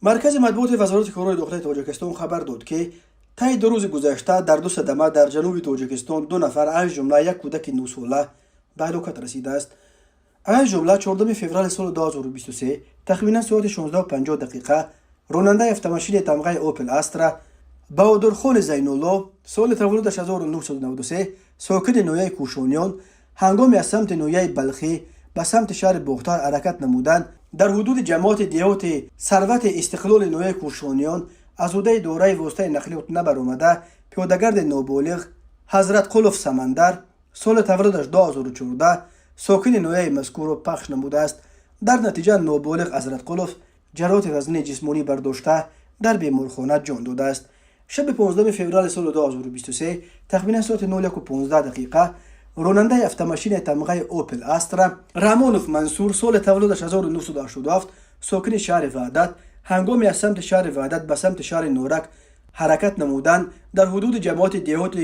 مرکز مطبوعات وزارت کارهای داخلی تاجیکستان خبر داد که طی 2 روز گذشته در 2 صدمه در جنوب تاجیکستان 2 نفر از جمله یک کودک 9 ساله به هلاکت رسیده است. از جمله 14 فوریه سال 2023 تقریبا ساعت 16:50 دقیقه راننده автомашین تمغه اوپل استرا بهادرخان زین‌الله سال تولدش 1993 ساکن نویه کوشانیان هنگامی از سمت نویه بلخی به سمت شهر بختار حرکت نمودند در حدود جماعت دیهات ثروت استقلال نویه کوشانیان از حدود دوره واسطه نقلیات نبرآمده پیادهگرد نابالغ حضرت قلف سمندر سال تولدش 2014 ساکن نویه مذکور پخش نموده است. در نتیجه نابالغ حضرت قلف جراحت وزن جسمانی برداشته در بیمارخانه جان داده است. شب 15 فوریه سال 2023 تقریبا ساعت 01:15 دقیقه راننده автомашین تمغه اوپل استرا رحمانوف منصور سال تولدش 1987 ساکن شهر وحدت هنگامی از سمت شهر وحدت به سمت شهر نورک حرکت نمودند در حدود جماعت دیهات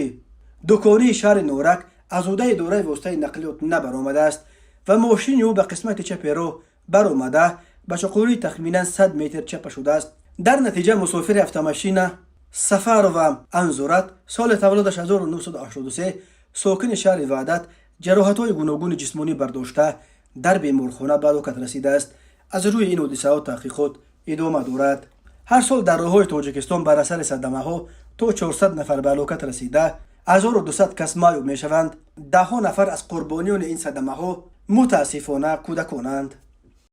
دکانی شهر نورک از حدود دوره واسطه نقلیات نبرآمده است و ماشین او به قسمت چپ رو برآمده به چقوری تقریبا 100 متر چپ شده است. در نتیجه مسافر автомашین سفر و انزورت سال تولدش 1983 ساکن شهر وحدت جراحت‌های گوناگون جسمانی برداشته در بیمارخانه به هلاکت رسیده است. از روی این حادثه ها تحقیقات ادامه دارد. هر سال در راه‌های تاجیکستان بر اثر صدمه‌ها تا 400 نفر به هلاکت رسیده 1200 کس معیوب می‌شوند. 10 نفر از قربانیان این صدمه‌ها متاسفانه کودکانند.